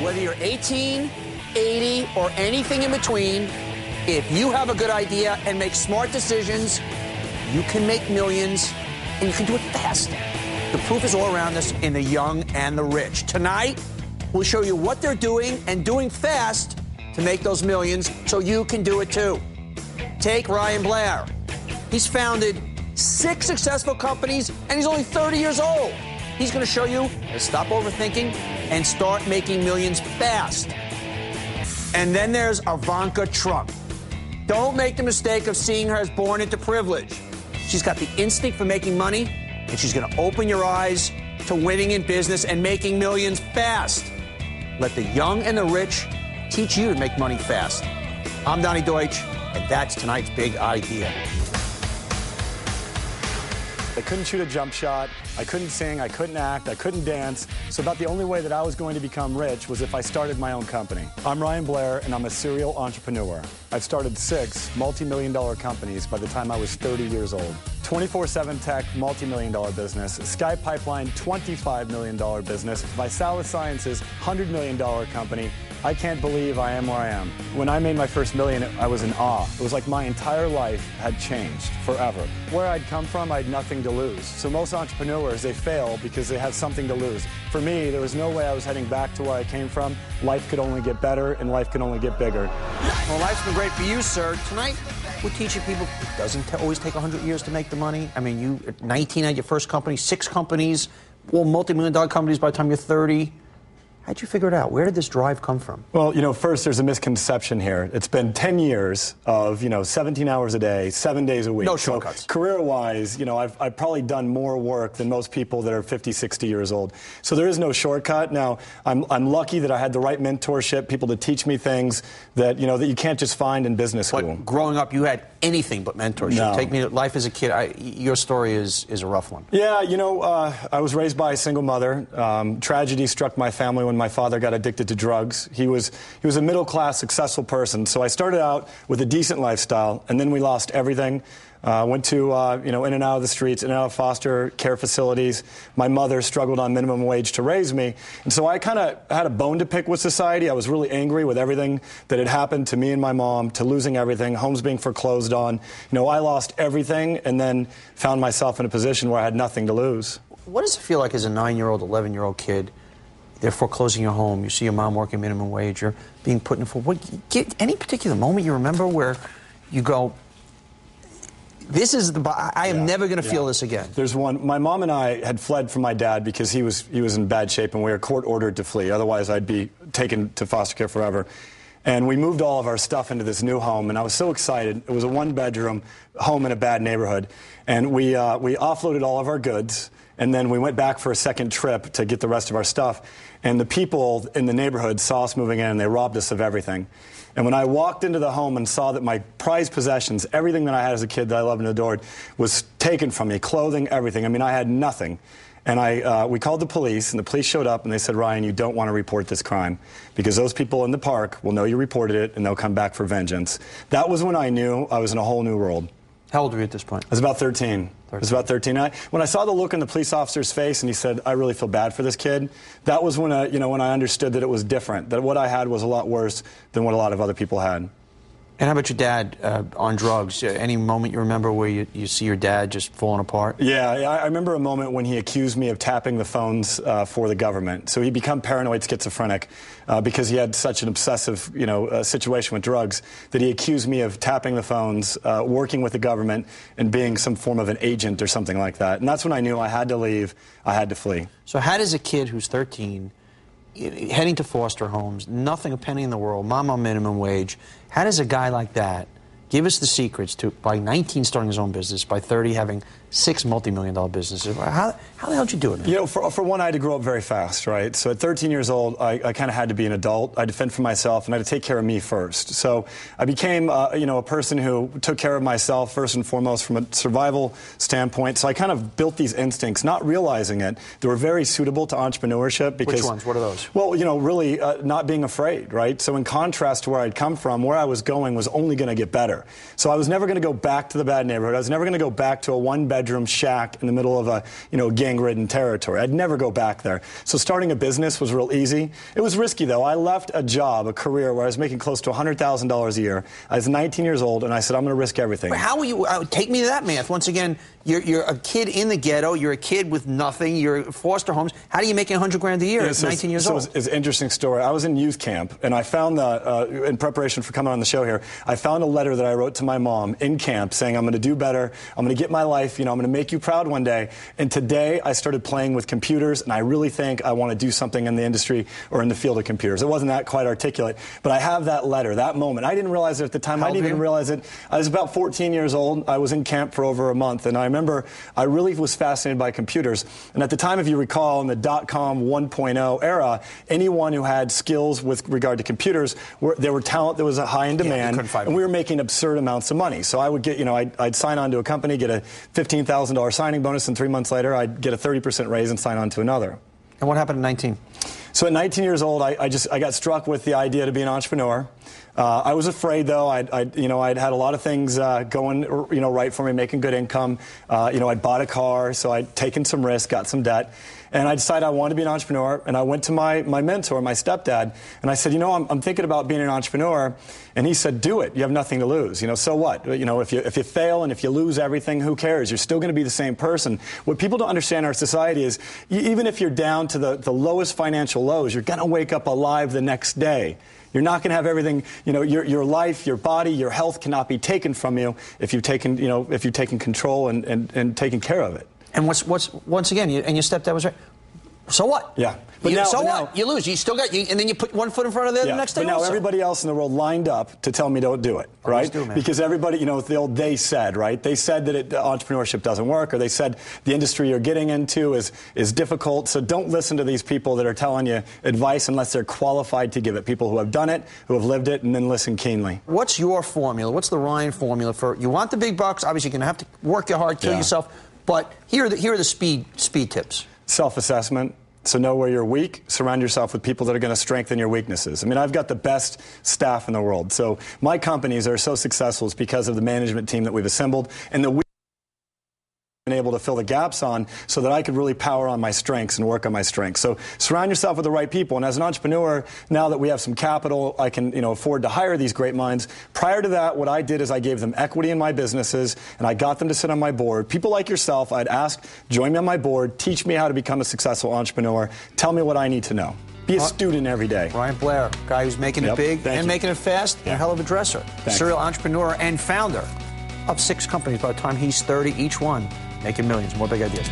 Whether you're 18, 80, or anything in between, if you have a good idea and make smart decisions, you can make millions, and you can do it fast. The proof is all around us in the young and the rich. Tonight, we'll show you what they're doing and doing fast to make those millions so you can do it too. Take Ryan Blair. He's founded 6 successful companies, and he's only 30 years old. He's going to show you how to stop overthinking and start making millions fast. And then there's Ivanka Trump. Don't make the mistake of seeing her as born into privilege. She's got the instinct for making money, and she's going to open your eyes to winning in business and making millions fast. Let the young and the rich teach you to make money fast. I'm Donny Deutsch, and that's tonight's big idea. I couldn't shoot a jump shot, I couldn't sing, I couldn't act, I couldn't dance, so about the only way that I was going to become rich was if I started my own company. I'm Ryan Blair, and I'm a serial entrepreneur. I've started 6 multi-million-dollar companies by the time I was 30 years old. 24/7 Tech, multi-million-dollar business. Sky Pipeline, $25 million business. ViSalus Sciences, $100 million company. I can't believe I am where I am. When I made my first million, I was in awe. It was like my entire life had changed forever. Where I'd come from, I had nothing to lose. So most entrepreneurs, they fail because they have something to lose. For me, there was no way I was heading back to where I came from. Life could only get better, and life could only get bigger. Well, life's been great for you, sir. Tonight, we're teaching people it doesn't always take 100 years to make the money. I mean, you at 19 had your first company, 6 companies, all multi-million-dollar companies by the time you're 30. How'd you figure it out? Where did this drive come from? Well, first there's a misconception here. It's been 10 years of, 17 hours a day, 7 days a week. No shortcuts. So career-wise, I've probably done more work than most people that are 50, 60 years old. So there is no shortcut. Now, I'm lucky that I had the right mentorship, people to teach me things that, that you can't just find in business school. But growing up, you had anything but mentorship. No. Take me to life as a kid. Your story is a rough one. Yeah, I was raised by a single mother. Tragedy struck my family when my father got addicted to drugs. He was a middle-class, successful person. So I started out with a decent lifestyle, and then we lost everything. Went to, in and out of the streets, in and out of foster care facilities. My mother struggled on minimum wage to raise me. And so I kind of had a bone to pick with society. I was really angry with everything that had happened to me and my mom, to losing everything, homes being foreclosed on. I lost everything and then found myself in a position where I had nothing to lose. What does it feel like as a 9-year-old, 11-year-old kid? They're foreclosing your home. You see your mom working minimum wage. You're being put in any particular moment you remember where you go, this is I am never going to feel this again. There's one. My mom and I had fled from my dad because he was in bad shape, and we were court ordered to flee. Otherwise, I'd be taken to foster care forever. And we moved all of our stuff into this new home, and I was so excited. It was a 1-bedroom home in a bad neighborhood, and we offloaded all of our goods, and then we went back for a second trip to get the rest of our stuff. And the people in the neighborhood saw us moving in, and they robbed us of everything. And when I walked into the home and saw that my prized possessions, everything that I had as a kid that I loved and adored, was taken from me, clothing, everything. I mean, I had nothing. And we called the police, and the police showed up, and they said, Ryan, you don't want to report this crime because those people in the park will know you reported it, and they'll come back for vengeance. That was when I knew I was in a whole new world. How old were you at this point? I was about 13. I was about 13. When I saw the look on the police officer's face and he said, I really feel bad for this kid, that was when I understood that it was different, that what I had was a lot worse than what a lot of other people had. And how about your dad on drugs? Any moment you remember where you see your dad just falling apart? Yeah, I remember a moment when he accused me of tapping the phones for the government. So he'd become paranoid schizophrenic because he had such an obsessive, situation with drugs that he accused me of tapping the phones, working with the government, and being some form of an agent or something like that. And that's when I knew I had to leave, I had to flee. So how does a kid who's 13, heading to foster homes, nothing, a penny in the world, mom on minimum wage, how does a guy like that give us the secrets to, by 19, starting his own business, by 30, having 6 multi-million-dollar businesses? How the hell did you do it, man? For one, I had to grow up very fast, right? So at 13 years old, I kind of had to be an adult. I had to fend for myself, and I had to take care of me first. So I became, a person who took care of myself first and foremost from a survival standpoint. So I kind of built these instincts, not realizing it. They were very suitable to entrepreneurship. Because, which ones? What are those? Well, really not being afraid, right? So in contrast to where I'd come from, where I was going was only going to get better. So I was never going to go back to the bad neighborhood. I was never going to go back to a 1-bedroom four-bedroom shack in the middle of a, gang-ridden territory. I'd never go back there. So starting a business was real easy. It was risky, though. I left a job, a career where I was making close to $100,000 a year. I was 19 years old, and I said, I'm going to risk everything. But how will you take me to that math? Once again, you're a kid in the ghetto. You're a kid with nothing. You're foster homes. How do you make $100,000 a year at 19 years old? It's an interesting story. I was in youth camp, and I found in preparation for coming on the show here, I found a letter that I wrote to my mom in camp saying, I'm going to do better. I'm going to get my life. I'm going to make you proud one day. And today, I started playing with computers, and I really think I want to do something in the industry or in the field of computers. It wasn't that quite articulate, but I have that letter, that moment. I didn't realize it at the time. I didn't even realize it. I was about 14 years old. I was in camp for over a month, and I remember I really was fascinated by computers. And at the time, if you recall, in the .com 1.0 era, anyone who had skills with regard to computers, there were talent that was high in demand, and we were making absurd amounts of money. So I would get, I'd sign on to a company, get a $15,000 signing bonus, and 3 months later, I'd get a 30% raise and sign on to another. And what happened at 19? So at 19 years old, I got struck with the idea to be an entrepreneur. I was afraid, though. I'd had a lot of things going, right for me, making good income. I'd bought a car, so I'd taken some risk, got some debt. And I decided I wanted to be an entrepreneur, and I went to my mentor, my stepdad, and I said, I'm thinking about being an entrepreneur. And he said, do it. You have nothing to lose. So what? If you fail and if you lose everything, who cares? You're still going to be the same person. What people don't understand in our society is even if you're down to the lowest financial lows, you're going to wake up alive the next day. You're not going to have everything, your life, your body, your health cannot be taken from you if you've taken control and taken care of it. And once again, and your stepdad was right. So what? Yeah. But what? You lose. You still got, and then you put one foot in front of the other the next day. But now everybody else in the world lined up to tell me don't do it, right? Because everybody, the old they said, right? They said that entrepreneurship doesn't work, or they said the industry you're getting into is difficult. So don't listen to these people that are telling you advice unless they're qualified to give it. People who have done it, who have lived it, and then listen keenly. What's your formula? What's the Ryan formula for? You want the big bucks? Obviously, you're going to have to work your hard, kill yourself. But here are the speed tips. Self-assessment. So know where you're weak. Surround yourself with people that are going to strengthen your weaknesses. I mean, I've got the best staff in the world. So my companies are so successful is because of the management team that we've assembled and the been able to fill the gaps on so that I could really power on my strengths and work on my strengths. So surround yourself with the right people. And as an entrepreneur, now that we have some capital, I can afford to hire these great minds. Prior to that, what I did is I gave them equity in my businesses and I got them to sit on my board. People like yourself, I'd ask, join me on my board, teach me how to become a successful entrepreneur, tell me what I need to know. Be a student every day. Ryan Blair, guy who's making it big and making it fast, and a hell of a dresser. Serial entrepreneur and founder of 6 companies by the time he's 30, each one making millions. More big ideas.